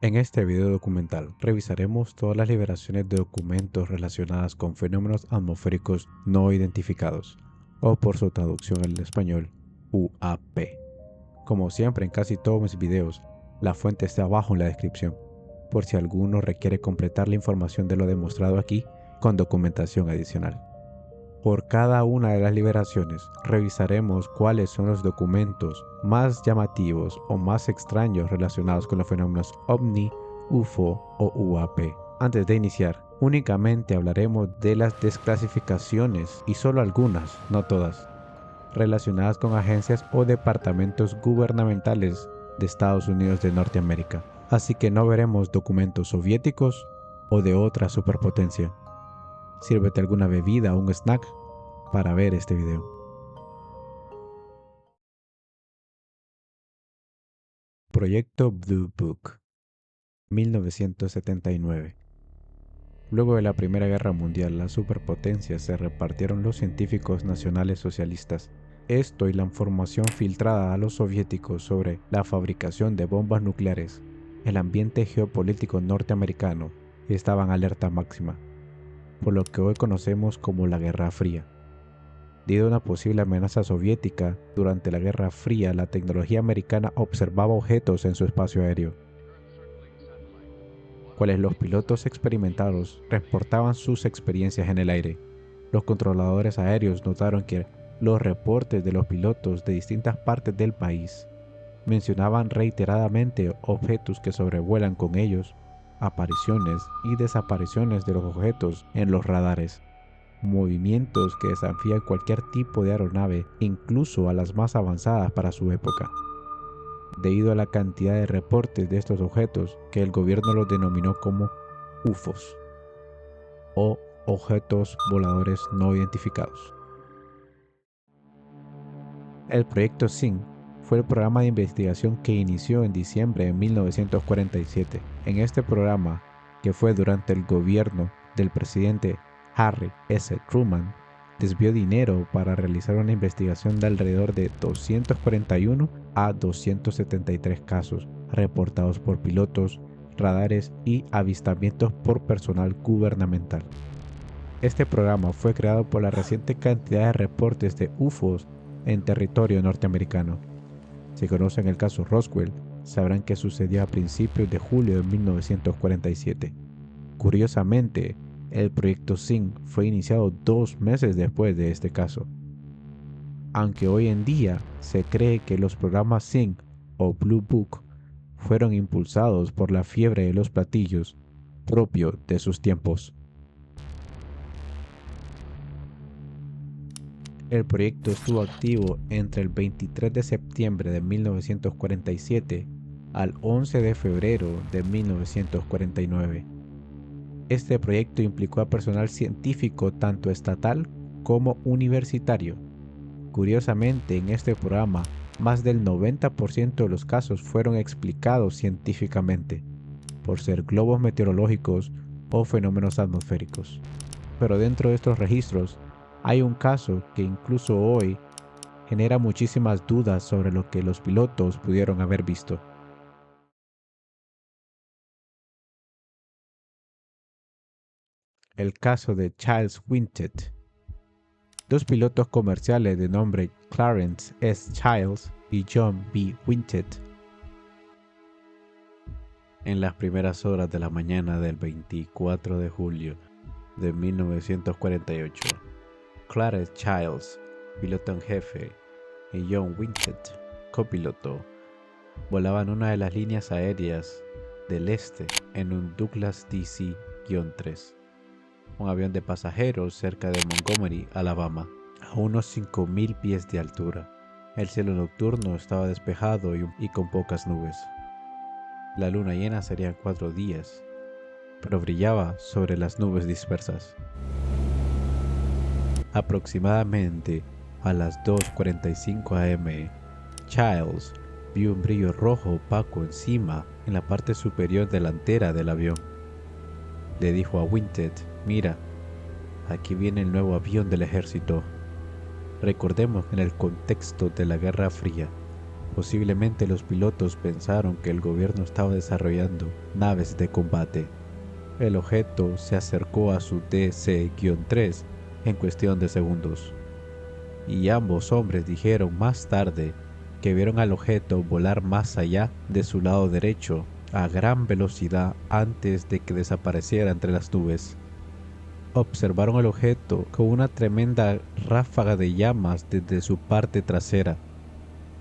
En este video documental revisaremos todas las liberaciones de documentos relacionadas con fenómenos atmosféricos no identificados, o por su traducción al español, UAP. Como siempre en casi todos mis videos, la fuente está abajo en la descripción, por si alguno requiere completar la información de lo demostrado aquí con documentación adicional. Por cada una de las liberaciones, revisaremos cuáles son los documentos más llamativos o más extraños relacionados con los fenómenos OVNI, UFO o UAP. Antes de iniciar, únicamente hablaremos de las desclasificaciones y solo algunas, no todas, relacionadas con agencias o departamentos gubernamentales de Estados Unidos de Norteamérica. Así que no veremos documentos soviéticos o de otra superpotencia. Sírvete alguna bebida o un snack para ver este video. Proyecto Blue Book, 1979. Luego de la Primera Guerra Mundial, las superpotencias se repartieron los científicos nacionales socialistas. Esto y la información filtrada a los soviéticos sobre la fabricación de bombas nucleares, el ambiente geopolítico norteamericano estaba en alerta máxima, por lo que hoy conocemos como la Guerra Fría. Debido a una posible amenaza soviética, durante la Guerra Fría la tecnología americana observaba objetos en su espacio aéreo, cuales los pilotos experimentados reportaban sus experiencias en el aire. Los controladores aéreos notaron que los reportes de los pilotos de distintas partes del país mencionaban reiteradamente objetos que sobrevuelan con ellos, apariciones y desapariciones de los objetos en los radares. Movimientos que desafían cualquier tipo de aeronave, incluso a las más avanzadas para su época, debido a la cantidad de reportes de estos objetos que el gobierno los denominó como UFOs, o objetos voladores no identificados. El proyecto SIN fue el programa de investigación que inició en diciembre de 1947. En este programa, que fue durante el gobierno del presidente Harry S. Truman, desvió dinero para realizar una investigación de alrededor de 241 a 273 casos reportados por pilotos, radares y avistamientos por personal gubernamental. Este programa fue creado por la reciente cantidad de reportes de UFOs en territorio norteamericano. Si conocen el caso Roswell, sabrán que sucedió a principios de julio de 1947. Curiosamente, el proyecto SIN fue iniciado 2 meses después de este caso. Aunque hoy en día se cree que los programas SIN o Blue Book fueron impulsados por la fiebre de los platillos propio de sus tiempos. El proyecto estuvo activo entre el 23 de septiembre de 1947 al 11 de febrero de 1949. Este proyecto implicó a personal científico tanto estatal como universitario. Curiosamente, en este programa, más del 90% de los casos fueron explicados científicamente, por ser globos meteorológicos o fenómenos atmosféricos. Pero dentro de estos registros, hay un caso que incluso hoy genera muchísimas dudas sobre lo que los pilotos pudieron haber visto. El caso de Charles Wintet. Dos pilotos comerciales de nombre Clarence S. Childs y John B. Wintet, en las primeras horas de la mañana del 24 de julio de 1948, Clarence Childs, piloto en jefe, y John Wintet, copiloto, volaban una de las líneas aéreas del este en un Douglas DC-3, un avión de pasajeros cerca de Montgomery, Alabama, a unos 5.000 pies de altura. El cielo nocturno estaba despejado y con pocas nubes. La luna llena sería 4 días, pero brillaba sobre las nubes dispersas. Aproximadamente a las 2:45 am, Childs vio un brillo rojo opaco encima en la parte superior delantera del avión. Le dijo a Wintet: «Mira, aquí viene el nuevo avión del ejército». Recordemos que en el contexto de la Guerra Fría, Posiblemente los pilotos pensaron que el gobierno estaba desarrollando naves de combate. El objeto se acercó a su DC-3 en cuestión de segundos, y ambos hombres dijeron más tarde que vieron al objeto volar más allá de su lado derecho a gran velocidad antes de que desapareciera entre las nubes. Observaron el objeto con una tremenda ráfaga de llamas desde su parte trasera.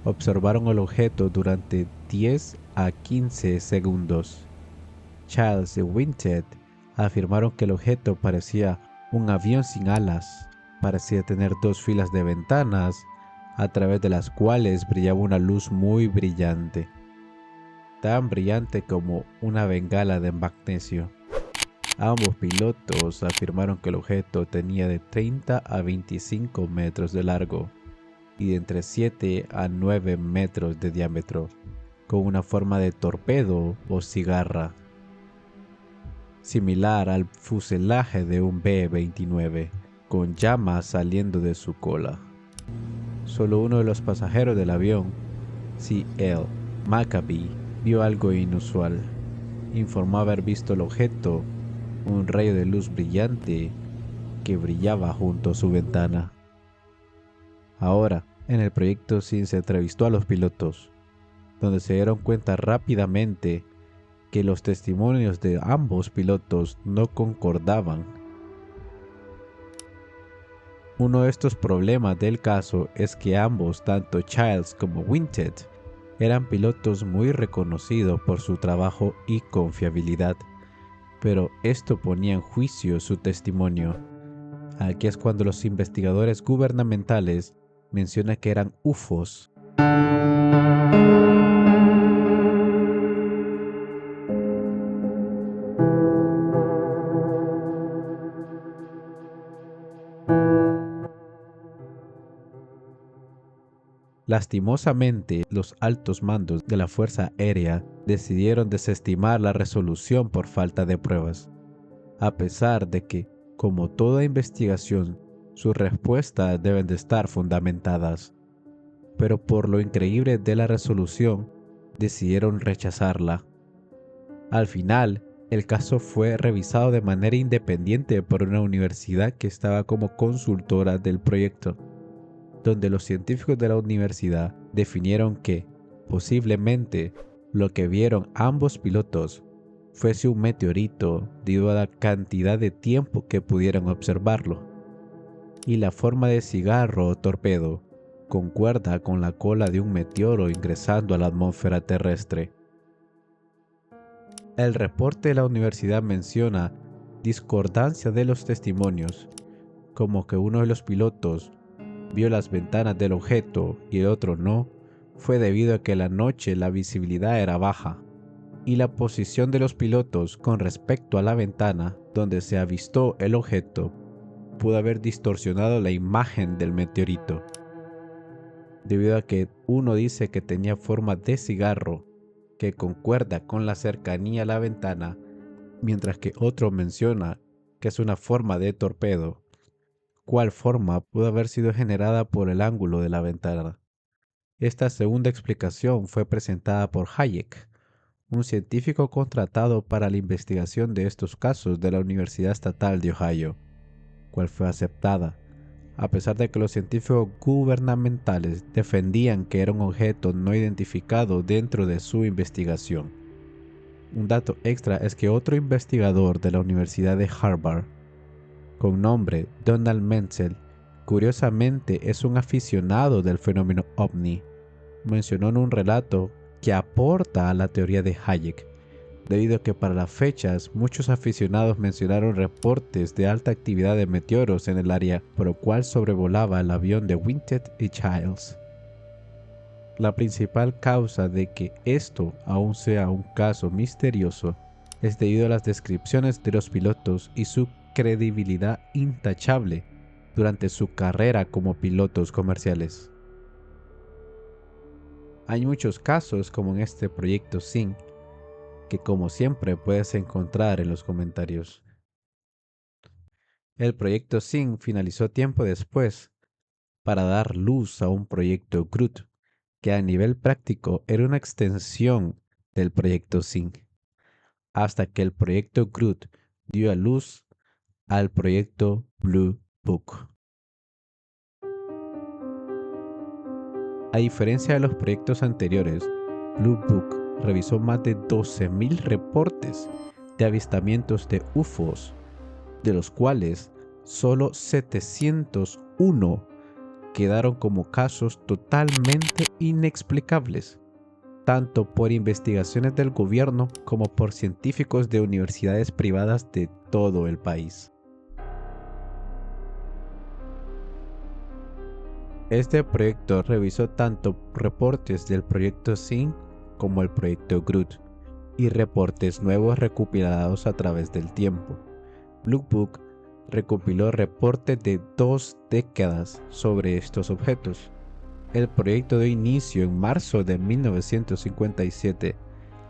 Observaron el objeto durante 10 a 15 segundos. Childs y Winstead afirmaron que el objeto parecía un avión sin alas. Parecía tener dos filas de ventanas, a través de las cuales brillaba una luz muy brillante, tan brillante como una bengala de magnesio. Ambos pilotos afirmaron que el objeto tenía de 30 a 25 metros de largo y de entre 7 a 9 metros de diámetro, con una forma de torpedo o cigarra, similar al fuselaje de un B-29, con llamas saliendo de su cola. Solo uno de los pasajeros del avión, C.L. Maccabee, vio algo inusual. Informó haber visto el objeto, un rayo de luz brillante que brillaba junto a su ventana. Ahora, en el proyecto SIN se entrevistó a los pilotos, donde se dieron cuenta rápidamente que los testimonios de ambos pilotos no concordaban. Uno de estos problemas del caso es que ambos, tanto Childs como Winstead, eran pilotos muy reconocidos por su trabajo y confiabilidad, pero esto ponía en juicio su testimonio. Aquí es cuando los investigadores gubernamentales mencionan que eran UFOs. Lastimosamente, los altos mandos de la Fuerza Aérea decidieron desestimar la resolución por falta de pruebas, a pesar de que, como toda investigación, sus respuestas deben de estar fundamentadas. Pero por lo increíble de la resolución, decidieron rechazarla. Al final, el caso fue revisado de manera independiente por una universidad que estaba como consultora del proyecto, donde los científicos de la universidad definieron que, posiblemente, lo que vieron ambos pilotos fuese un meteorito debido a la cantidad de tiempo que pudieron observarlo, y la forma de cigarro o torpedo concuerda con la cola de un meteoro ingresando a la atmósfera terrestre. El reporte de la universidad menciona discordancia de los testimonios, como que uno de los pilotos vio las ventanas del objeto y el otro no, fue debido a que la noche la visibilidad era baja, y la posición de los pilotos con respecto a la ventana donde se avistó el objeto pudo haber distorsionado la imagen del meteorito, debido a que uno dice que tenía forma de cigarro que concuerda con la cercanía a la ventana, mientras que otro menciona que es una forma de torpedo, cual forma pudo haber sido generada por el ángulo de la ventana. Esta segunda explicación fue presentada por Hayek, un científico contratado para la investigación de estos casos de la Universidad Estatal de Ohio, cual fue aceptada, a pesar de que los científicos gubernamentales defendían que era un objeto no identificado dentro de su investigación. Un dato extra es que otro investigador de la Universidad de Harvard, con nombre Donald Menzel, curiosamente es un aficionado del fenómeno ovni, mencionó en un relato que aporta a la teoría de Hayek, debido a que para las fechas muchos aficionados mencionaron reportes de alta actividad de meteoros en el área por lo cual sobrevolaba el avión de Winstead y Childs. La principal causa de que esto aún sea un caso misterioso es debido a las descripciones de los pilotos y su credibilidad intachable durante su carrera como pilotos comerciales. Hay muchos casos como en este proyecto SIN, que como siempre puedes encontrar en los comentarios. El proyecto SIN finalizó tiempo después para dar luz a un proyecto Groot, que a nivel práctico era una extensión del proyecto Zinc, hasta que el proyecto Groot dio a luz al proyecto Blue Book. A diferencia de los proyectos anteriores, Blue Book revisó más de 12.000 reportes de avistamientos de UFOs, de los cuales solo 701 quedaron como casos totalmente inexplicables, tanto por investigaciones del gobierno como por científicos de universidades privadas de todo el país. Este proyecto revisó tanto reportes del proyecto Zinc como el proyecto Groot y reportes nuevos recopilados a través del tiempo. Blue Book recopiló reportes de 2 décadas sobre estos objetos. El proyecto dio inicio en marzo de 1957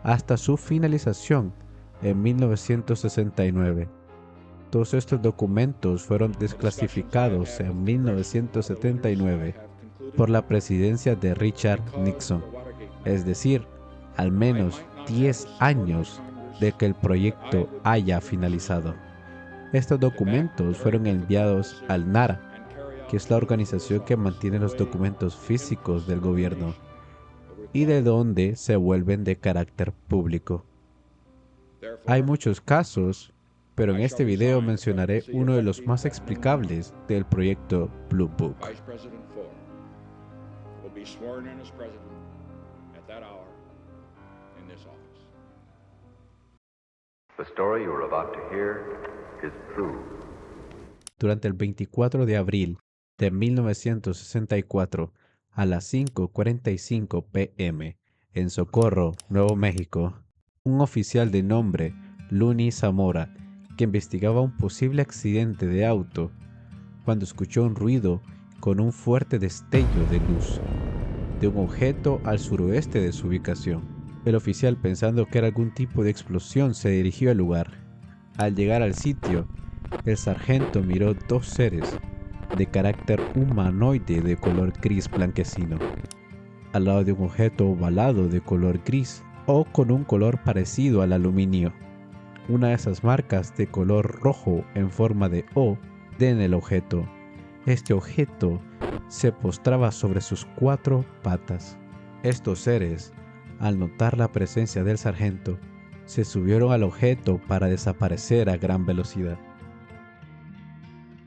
hasta su finalización en 1969. Todos estos documentos fueron desclasificados en 1979 por la presidencia de Richard Nixon, es decir, al menos 10 años de que el proyecto haya finalizado. Estos documentos fueron enviados al NARA, que es la organización que mantiene los documentos físicos del gobierno y de donde se vuelven de carácter público. Hay muchos casos, pero en este video mencionaré uno de los más explicables del proyecto Blue Book. Durante el 24 de abril de 1964 a las 5:45 p.m. en Socorro, Nuevo México, un oficial de nombre Luni Zamora, que investigaba un posible accidente de auto, cuando escuchó un ruido con un fuerte destello de luz de un objeto al suroeste de su ubicación. El oficial, pensando que era algún tipo de explosión, se dirigió al lugar. Al llegar al sitio, el sargento miró 2 seres de carácter humanoide de color gris blanquecino, al lado de un objeto ovalado de color gris o con un color parecido al aluminio. Una de esas marcas de color rojo en forma de O en el objeto. Este objeto se postraba sobre sus 4 patas. Estos seres, al notar la presencia del sargento, se subieron al objeto para desaparecer a gran velocidad.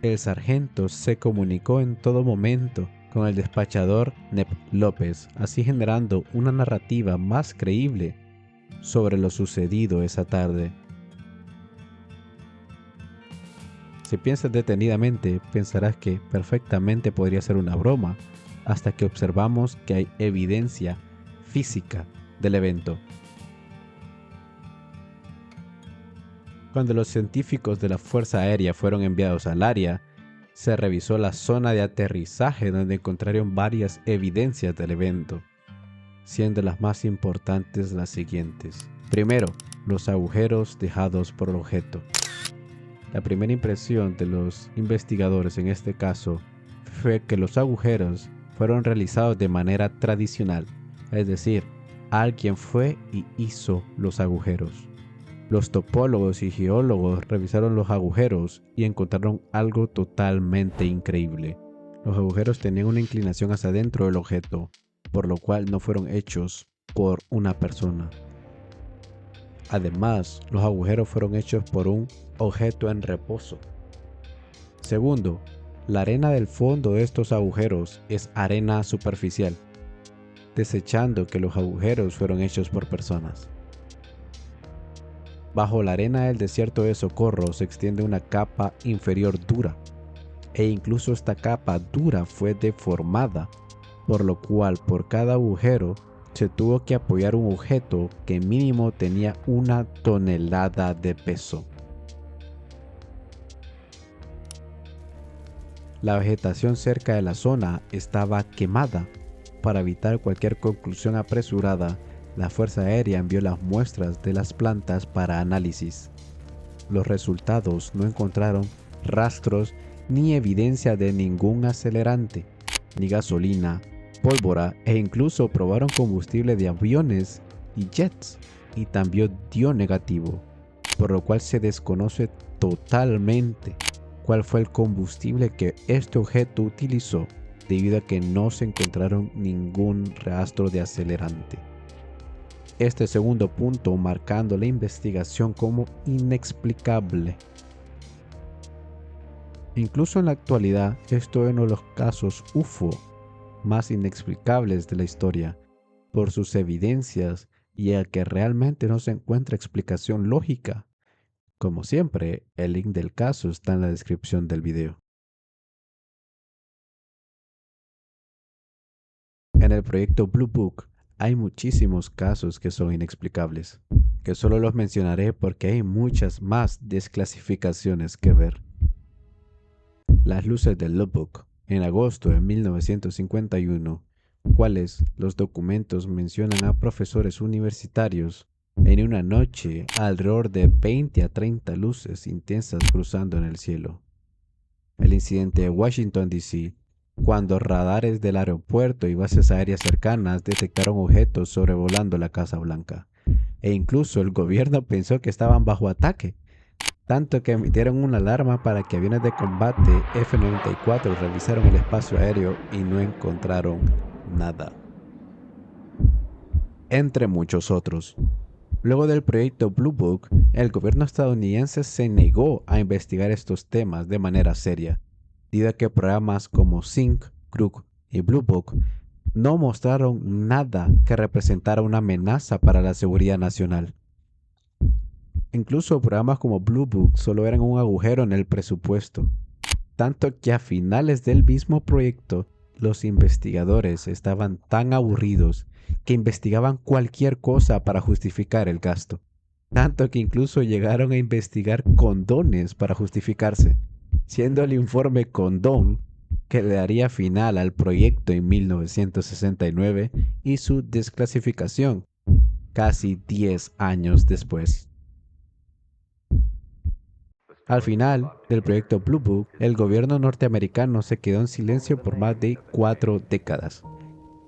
El sargento se comunicó en todo momento con el despachador Nep López, así generando una narrativa más creíble sobre lo sucedido esa tarde. Si piensas detenidamente, pensarás que perfectamente podría ser una broma, hasta que observamos que hay evidencia física del evento. Cuando los científicos de la Fuerza Aérea fueron enviados al área, se revisó la zona de aterrizaje donde encontraron varias evidencias del evento, siendo las más importantes las siguientes. Primero, los agujeros dejados por el objeto. La primera impresión de los investigadores en este caso fue que los agujeros fueron realizados de manera tradicional, es decir, alguien fue y hizo los agujeros. Los topólogos y geólogos revisaron los agujeros y encontraron algo totalmente increíble. Los agujeros tenían una inclinación hacia adentro del objeto, por lo cual no fueron hechos por una persona. Además, los agujeros fueron hechos por un objeto en reposo. Segundo, la arena del fondo de estos agujeros es arena superficial, desechando que los agujeros fueron hechos por personas. Bajo la arena del desierto de Socorro se extiende una capa inferior dura, e incluso esta capa dura fue deformada, por lo cual por cada agujero se tuvo que apoyar un objeto que mínimo tenía 1 tonelada de peso. La vegetación cerca de la zona estaba quemada. Para evitar cualquier conclusión apresurada, la Fuerza Aérea envió las muestras de las plantas para análisis. Los resultados no encontraron rastros ni evidencia de ningún acelerante, ni gasolina, pólvora e incluso probaron combustible de aviones y jets y también dio negativo, por lo cual se desconoce totalmente cuál fue el combustible que este objeto utilizó debido a que no se encontraron ningún rastro de acelerante. Este segundo punto marcando la investigación como inexplicable. Incluso en la actualidad, esto es uno de los casos UFO más inexplicables de la historia, por sus evidencias y el que realmente no se encuentra explicación lógica. Como siempre, el link del caso está en la descripción del video. En el proyecto Blue Book hay muchísimos casos que son inexplicables, que solo los mencionaré porque hay muchas más desclasificaciones que ver. Las luces del Lubbock, en agosto de 1951, cuales los documentos mencionan a profesores universitarios en una noche alrededor de 20 a 30 luces intensas cruzando en el cielo. El incidente de Washington, D.C., cuando radares del aeropuerto y bases aéreas cercanas detectaron objetos sobrevolando la Casa Blanca, e incluso el gobierno pensó que estaban bajo ataque, tanto que emitieron una alarma para que aviones de combate F-94 revisaron el espacio aéreo y no encontraron nada. Entre muchos otros. Luego del proyecto Blue Book, el gobierno estadounidense se negó a investigar estos temas de manera seria, debido a que programas como Sync, Crook y Blue Book no mostraron nada que representara una amenaza para la seguridad nacional. Incluso programas como Blue Book solo eran un agujero en el presupuesto, tanto que a finales del mismo proyecto los investigadores estaban tan aburridos que investigaban cualquier cosa para justificar el gasto, tanto que incluso llegaron a investigar condones para justificarse, siendo el informe Condón que le daría final al proyecto en 1969 y su desclasificación casi 10 años después. Al final del proyecto Blue Book, el gobierno norteamericano se quedó en silencio por más de 4 décadas,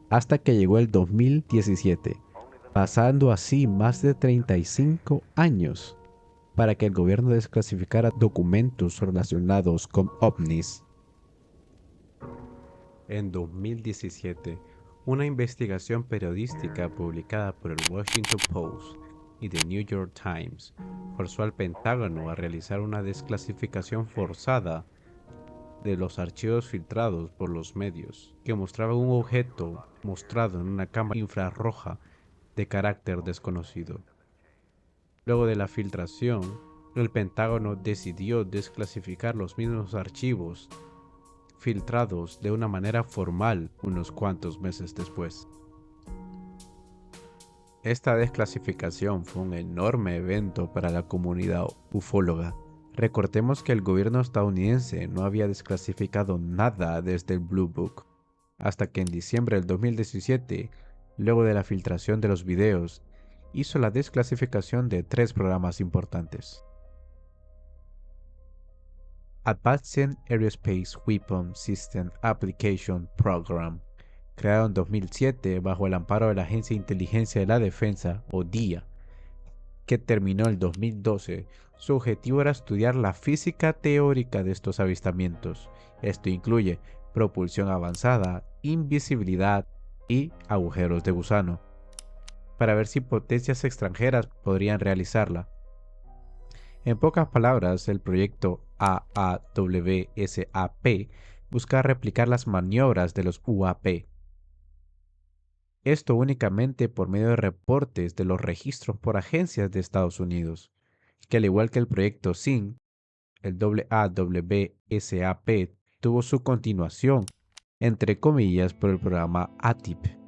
hasta que llegó el 2017, pasando así más de 35 años para que el gobierno desclasificara documentos relacionados con ovnis. En 2017, una investigación periodística publicada por el Washington Post y The New York Times forzó al Pentágono a realizar una desclasificación forzada de los archivos filtrados por los medios, que mostraba un objeto mostrado en una cámara infrarroja de carácter desconocido. Luego de la filtración, el Pentágono decidió desclasificar los mismos archivos filtrados de una manera formal unos cuantos meses después. Esta desclasificación fue un enorme evento para la comunidad ufóloga. Recordemos que el gobierno estadounidense no había desclasificado nada desde el Blue Book, hasta que en diciembre del 2017, luego de la filtración de los videos, hizo la desclasificación de 3 programas importantes. Advanced Aerospace Weapon System Application Program, creado en 2007 bajo el amparo de la Agencia de Inteligencia de la Defensa, o DIA, que terminó en 2012. Su objetivo era estudiar la física teórica de estos avistamientos. Esto incluye propulsión avanzada, invisibilidad y agujeros de gusano, para ver si potencias extranjeras podrían realizarla. En pocas palabras, el proyecto AAWSAP busca replicar las maniobras de los UAP. Esto únicamente por medio de reportes de los registros por agencias de Estados Unidos, que al igual que el proyecto SYNC, el AAWSAP tuvo su continuación, entre comillas, por el programa ATIP,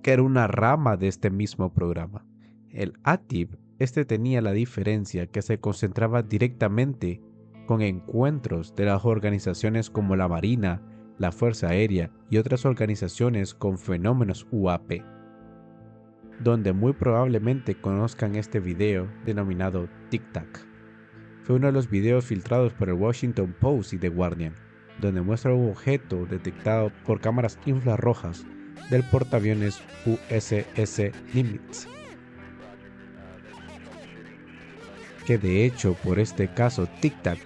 que era una rama de este mismo programa. El ATIP tenía la diferencia que se concentraba directamente con encuentros de las organizaciones como la Marina, la Fuerza Aérea y otras organizaciones con fenómenos UAP, donde muy probablemente conozcan este video denominado Tic Tac. Fue uno de los videos filtrados por el Washington Post y The Guardian, donde muestra un objeto detectado por cámaras infrarrojas del portaaviones USS Nimitz, que de hecho por este caso Tic Tac,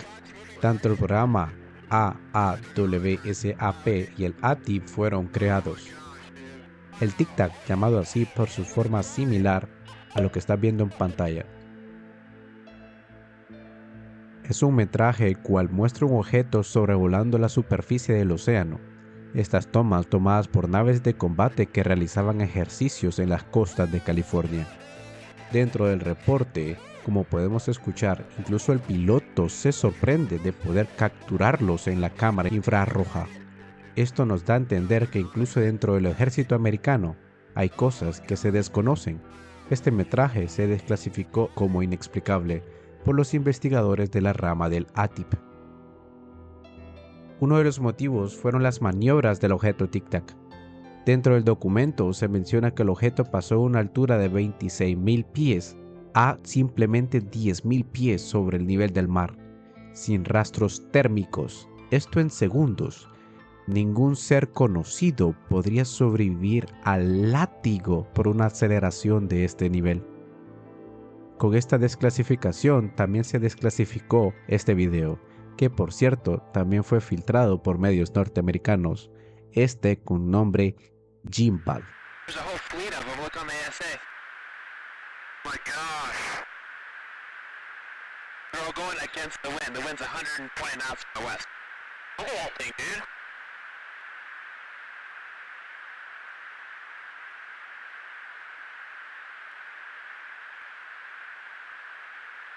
tanto el programa AAWSAP y el ATIP fueron creados. El Tic Tac, llamado así por su forma similar a lo que estás viendo en pantalla, es un metraje el cual muestra un objeto sobrevolando la superficie del océano. Estas tomadas por naves de combate que realizaban ejercicios en las costas de California. Dentro del reporte, como podemos escuchar, incluso el piloto se sorprende de poder capturarlos en la cámara infrarroja. Esto nos da a entender que incluso dentro del ejército americano hay cosas que se desconocen. Este metraje se desclasificó como inexplicable por los investigadores de la rama del ATIP. Uno de los motivos fueron las maniobras del objeto Tic Tac. Dentro del documento se menciona que el objeto pasó a una altura de 26.000 pies a simplemente 10.000 pies sobre el nivel del mar, sin rastros térmicos, esto en segundos. Ningún ser conocido podría sobrevivir al látigo por una aceleración de este nivel. Con esta desclasificación también se desclasificó este video, que por cierto también fue filtrado por medios norteamericanos, con nombre Gimbal.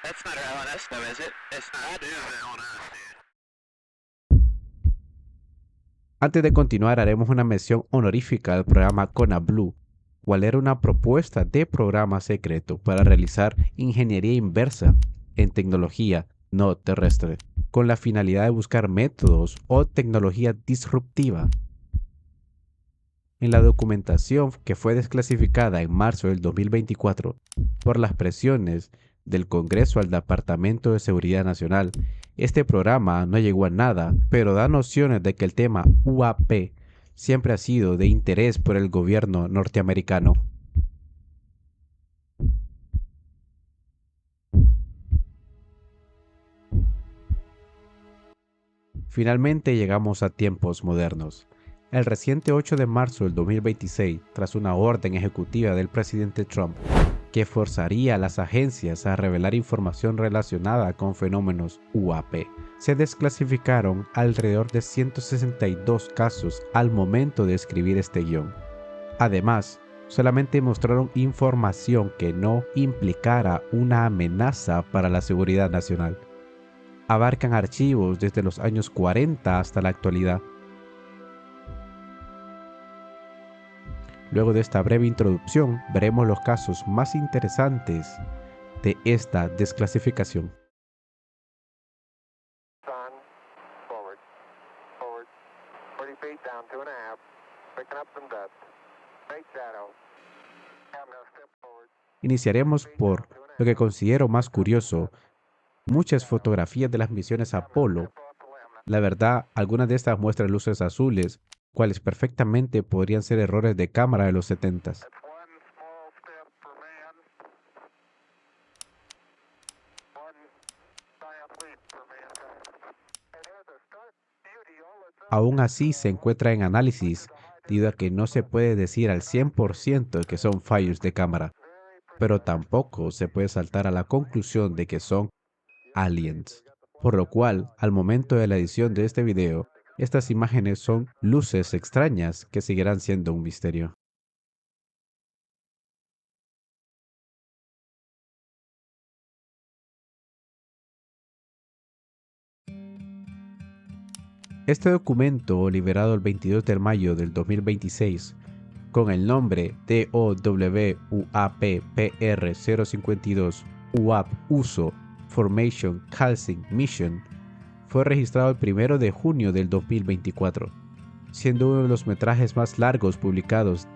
That's not our LNS though, is it? It's not. That is LNS, dude. Antes de continuar, haremos una mención honorífica al programa Kona Blue, cual era una propuesta de programa secreto para realizar ingeniería inversa en tecnología no terrestre, con la finalidad de buscar métodos o tecnología disruptiva. En la documentación que fue desclasificada en marzo del 2024 por las presiones del Congreso al Departamento de Seguridad Nacional, este programa no llegó a nada, pero da nociones de que el tema UAP siempre ha sido de interés por el gobierno norteamericano. Finalmente llegamos a tiempos modernos. El reciente 8 de marzo del 2026, tras una orden ejecutiva del presidente Trump, que forzaría a las agencias a revelar información relacionada con fenómenos UAP, se desclasificaron alrededor de 162 casos al momento de escribir este guión. Además, solamente mostraron información que no implicara una amenaza para la seguridad nacional. Abarcan archivos desde los años 40 hasta la actualidad. Luego de esta breve introducción, veremos los casos más interesantes de esta desclasificación. Iniciaremos por lo que considero más curioso, muchas fotografías de las misiones Apolo. La verdad, algunas de estas muestran luces azules, cuales perfectamente podrían ser errores de cámara de los 70s. Aún así se encuentra en análisis, debido a que no se puede decir al 100% que son fallos de cámara, pero tampoco se puede saltar a la conclusión de que son aliens. Por lo cual, al momento de la edición de este video, estas imágenes son luces extrañas que seguirán siendo un misterio. Este documento, liberado el 22 de mayo del 2026, con el nombre TOWUAP-PR052 UAP USO Formation Calcing Mission, fue registrado el 1 de junio del 2024, siendo uno de los metrajes más largos publicados.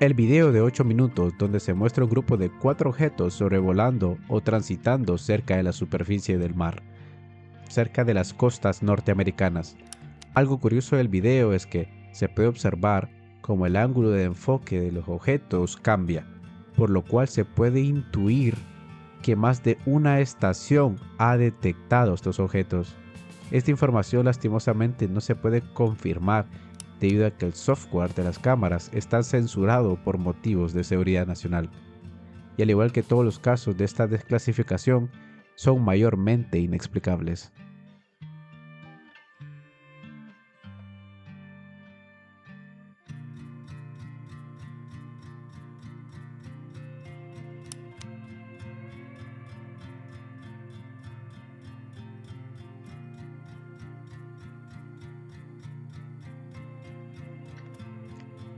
El video de 8 minutos donde se muestra un grupo de 4 objetos sobrevolando o transitando cerca de la superficie del mar, cerca de las costas norteamericanas. Algo curioso del video es que se puede observar cómo el ángulo de enfoque de los objetos cambia, por lo cual se puede intuir que más de una estación ha detectado estos objetos. Esta información lastimosamente no se puede confirmar debido a que el software de las cámaras está censurado por motivos de seguridad nacional. Y al igual que todos los casos de esta desclasificación, son mayormente inexplicables.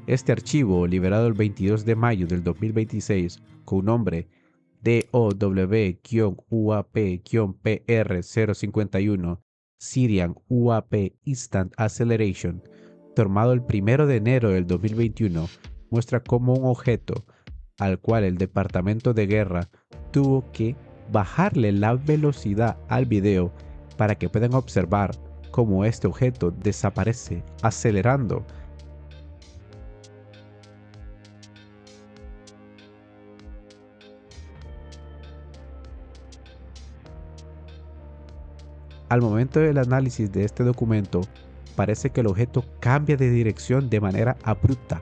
Este archivo, liberado el 22 de mayo del 2026 con nombre DOW-UAP-PR051 Syrian UAP Instant Acceleration, tomado el 1 de enero del 2021, muestra cómo un objeto al cual el Departamento de Guerra tuvo que bajarle la velocidad al video para que puedan observar cómo este objeto desaparece acelerando. Al momento del análisis de este documento, parece que el objeto cambia de dirección de manera abrupta,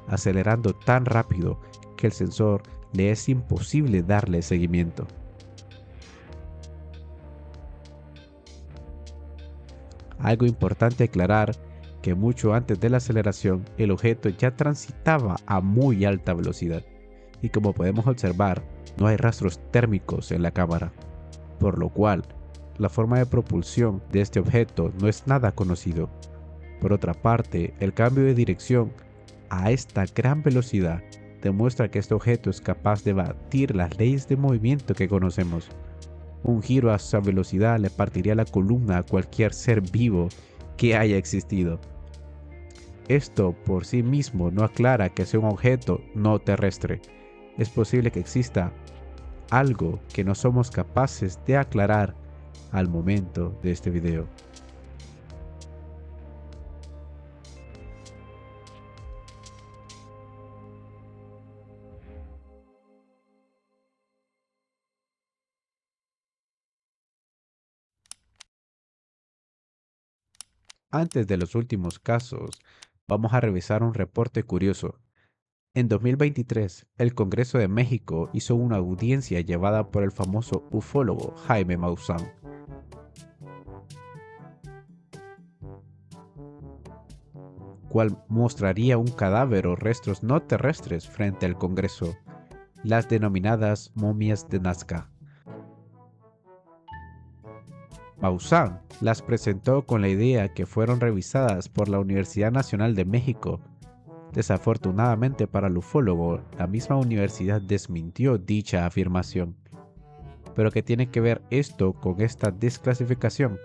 acelerando tan rápido que el sensor le es imposible darle seguimiento. Algo importante aclarar que mucho antes de la aceleración el objeto ya transitaba a muy alta velocidad y como podemos observar no hay rastros térmicos en la cámara, por lo cual la forma de propulsión de este objeto no es nada conocido. Por otra parte, el cambio de dirección a esta gran velocidad demuestra que este objeto es capaz de batir las leyes de movimiento que conocemos. Un giro a esa velocidad le partiría la columna a cualquier ser vivo que haya existido. Esto por sí mismo no aclara que sea un objeto no terrestre. Es posible que exista algo que no somos capaces de aclarar al momento de este video. Antes de los últimos casos, vamos a revisar un reporte curioso. En 2023, el Congreso de México hizo una audiencia llevada por el famoso ufólogo Jaime Maussan, cual mostraría un cadáver o restos no terrestres frente al Congreso, las denominadas momias de Nazca. Maussan las presentó con la idea que fueron revisadas por la Universidad Nacional de México. Desafortunadamente para el ufólogo, la misma universidad desmintió dicha afirmación. ¿Pero qué tiene que ver esto con esta desclasificación?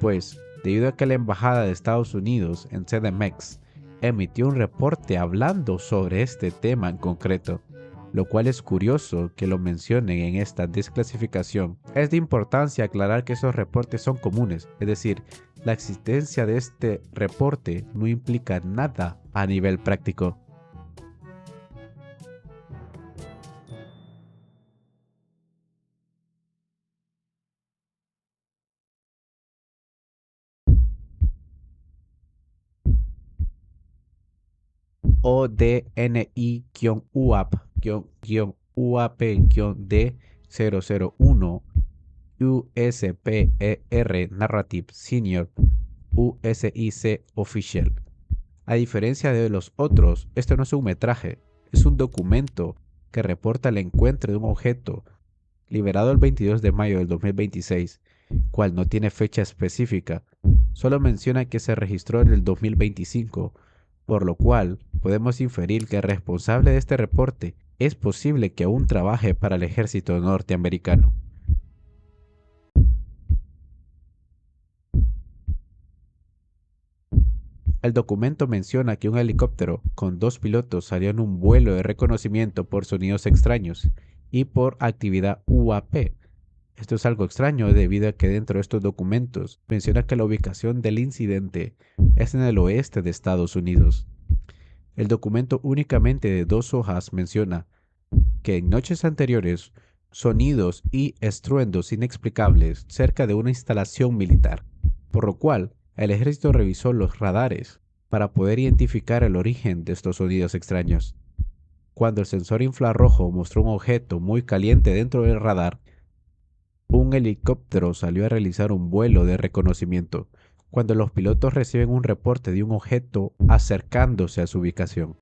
Pues, debido a que la Embajada de Estados Unidos en CDMX emitió un reporte hablando sobre este tema en concreto, lo cual es curioso que lo mencionen en esta desclasificación. Es de importancia aclarar que esos reportes son comunes, es decir, la existencia de este reporte no implica nada a nivel práctico. ODNI-UAP-D001 USPER Narrative Senior USIC Official. A diferencia de los otros, esto no es un metraje, es un documento que reporta el encuentro de un objeto liberado el 22 de mayo del 2026, cual no tiene fecha específica, solo menciona que se registró en el 2025, por lo cual podemos inferir que el responsable de este reporte es posible que aún trabaje para el ejército norteamericano. El documento menciona que un helicóptero con 2 pilotos salió en un vuelo de reconocimiento por sonidos extraños y por actividad UAP. Esto es algo extraño debido a que dentro de estos documentos menciona que la ubicación del incidente es en el oeste de Estados Unidos. El documento únicamente de 2 hojas menciona que en noches anteriores sonidos y estruendos inexplicables cerca de una instalación militar, por lo cual el ejército revisó los radares para poder identificar el origen de estos sonidos extraños. Cuando el sensor infrarrojo mostró un objeto muy caliente dentro del radar, un helicóptero salió a realizar un vuelo de reconocimiento cuando los pilotos reciben un reporte de un objeto acercándose a su ubicación.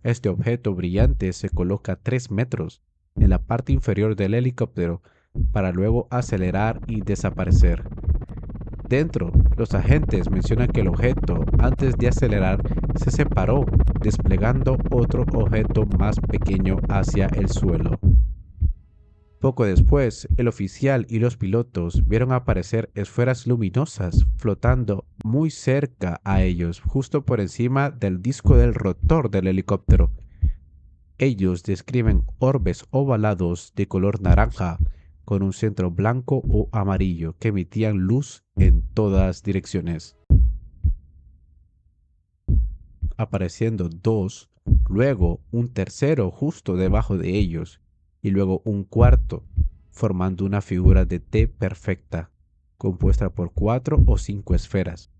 Este objeto brillante se coloca a 3 metros en la parte inferior del helicóptero para luego acelerar y desaparecer. Dentro, los agentes mencionan que el objeto, antes de acelerar, se separó, desplegando otro objeto más pequeño hacia el suelo. Poco después, el oficial y los pilotos vieron aparecer esferas luminosas flotando muy cerca a ellos, justo por encima del disco del rotor del helicóptero. Ellos describen orbes ovalados de color naranja con un centro blanco o amarillo que emitían luz en todas direcciones, apareciendo 2, luego un tercero justo debajo de ellos y luego un cuarto, formando una figura de T perfecta, compuesta por 4 o 5 esferas.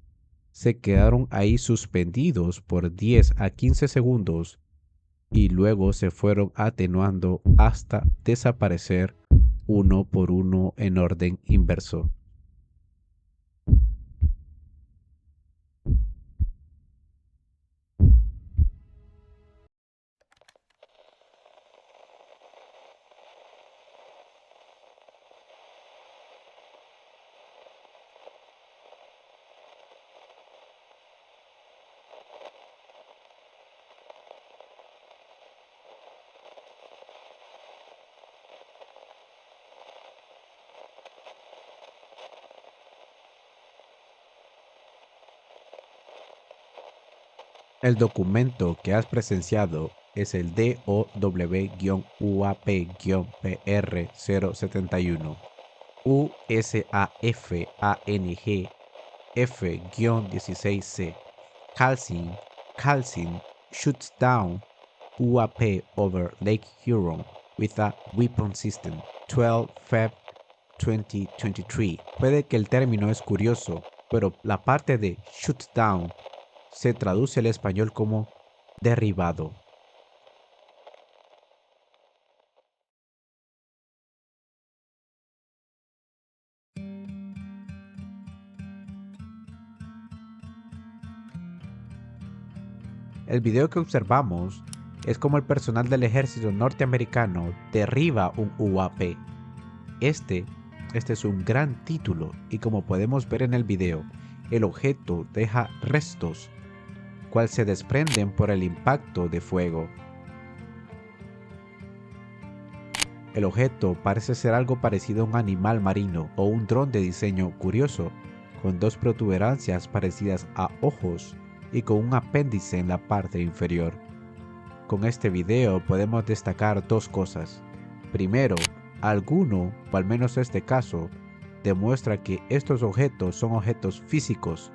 Se quedaron ahí suspendidos por 10 a 15 segundos y luego se fueron atenuando hasta desaparecer uno por uno en orden inverso. El documento que has presenciado es el DOW-UAP-PR071 USAFANG F-16C Calcin shoots down UAP over Lake Huron with a weapon system 12 Feb 2023. Puede que el término es curioso, pero la parte de shoot down se traduce al español como derribado. El video que observamos es como el personal del ejército norteamericano derriba un UAP. Este es un gran título y como podemos ver en el video, el objeto deja restos, cual se desprenden por el impacto de fuego. El objeto parece ser algo parecido a un animal marino o un dron de diseño curioso, con 2 protuberancias parecidas a ojos y con un apéndice en la parte inferior. Con este video podemos destacar 2 cosas. Primero, alguno, o al menos este caso, demuestra que estos objetos son objetos físicos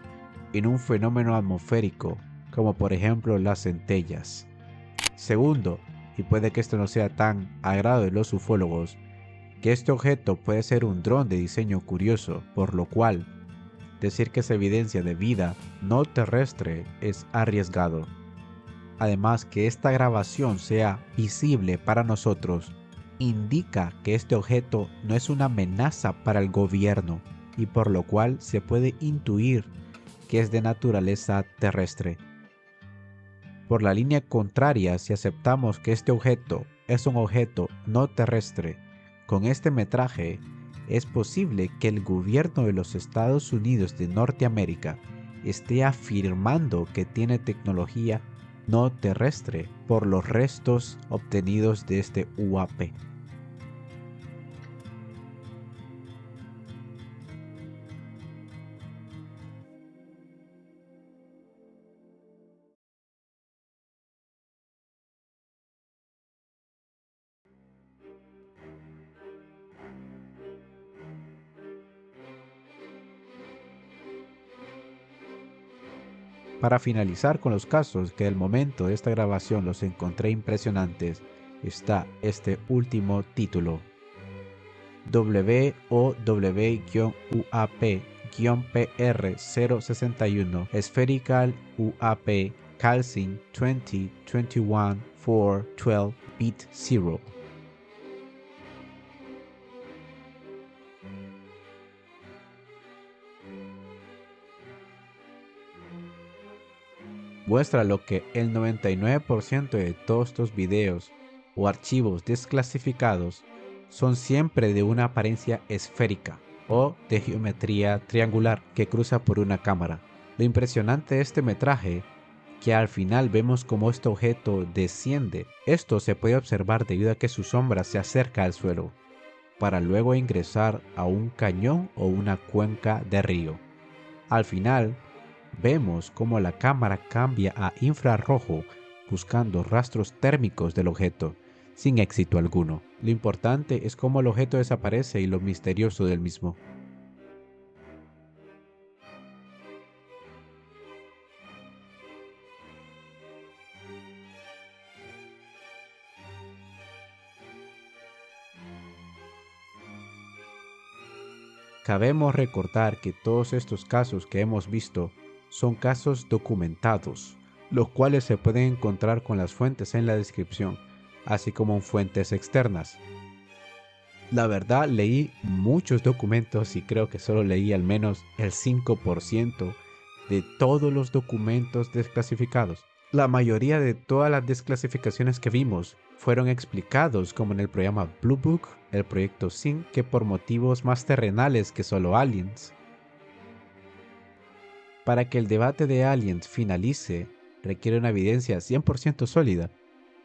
y no un fenómeno atmosférico, como por ejemplo las centellas. Segundo, y puede que esto no sea tan agrado de los ufólogos, que este objeto puede ser un dron de diseño curioso, por lo cual decir que es evidencia de vida no terrestre es arriesgado. Además, que esta grabación sea visible para nosotros indica que este objeto no es una amenaza para el gobierno y por lo cual se puede intuir que es de naturaleza terrestre. Por la línea contraria, si aceptamos que este objeto es un objeto no terrestre, con este metraje es posible que el gobierno de los Estados Unidos de Norteamérica esté afirmando que tiene tecnología no terrestre por los restos obtenidos de este UAP. Para finalizar con los casos que al momento de esta grabación los encontré impresionantes, está este último título. WOW-UAP-PR061 Spherical UAP Calcin 2021-412 Bit 0. Muestra lo que el 99% de todos estos videos o archivos desclasificados son siempre de una apariencia esférica o de geometría triangular que cruza por una cámara. Lo impresionante de este metraje que al final vemos como este objeto desciende. Esto se puede observar debido a que su sombra se acerca al suelo, para luego ingresar a un cañón o una cuenca de río. Al final, vemos cómo la cámara cambia a infrarrojo buscando rastros térmicos del objeto, sin éxito alguno. Lo importante es cómo el objeto desaparece y lo misterioso del mismo. Cabemos recordar que todos estos casos que hemos visto son casos documentados, los cuales se pueden encontrar con las fuentes en la descripción, así como en fuentes externas. La verdad, leí muchos documentos y creo que solo leí al menos el 5% de todos los documentos desclasificados. La mayoría de todas las desclasificaciones que vimos fueron explicados como en el programa Blue Book, el proyecto Sync, que por motivos más terrenales que solo aliens. Para que el debate de aliens finalice, requiere una evidencia 100% sólida.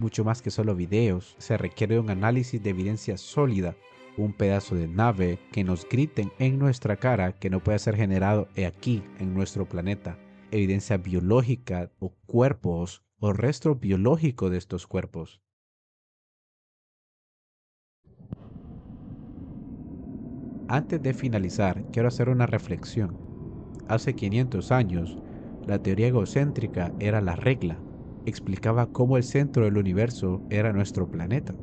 Mucho más que solo videos, se requiere un análisis de evidencia sólida, un pedazo de nave que nos griten en nuestra cara que no puede ser generado aquí en nuestro planeta, evidencia biológica o cuerpos o resto biológico de estos cuerpos. Antes de finalizar, quiero hacer una reflexión. Hace 500 años, la teoría egocéntrica era la regla. Explicaba cómo el centro del universo era nuestro planeta.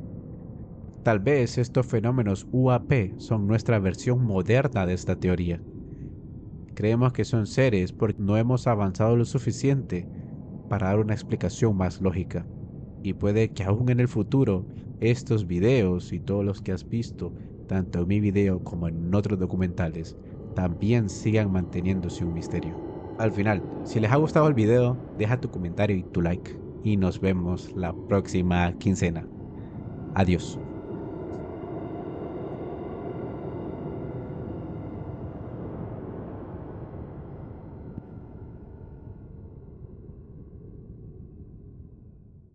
Tal vez estos fenómenos UAP son nuestra versión moderna de esta teoría. Creemos que son seres porque no hemos avanzado lo suficiente para dar una explicación más lógica. Y puede que aún en el futuro, estos videos y todos los que has visto, tanto en mi video como en otros documentales, también sigan manteniéndose un misterio. Al final, si les ha gustado el video, deja tu comentario y tu like. Y nos vemos la próxima quincena. Adiós.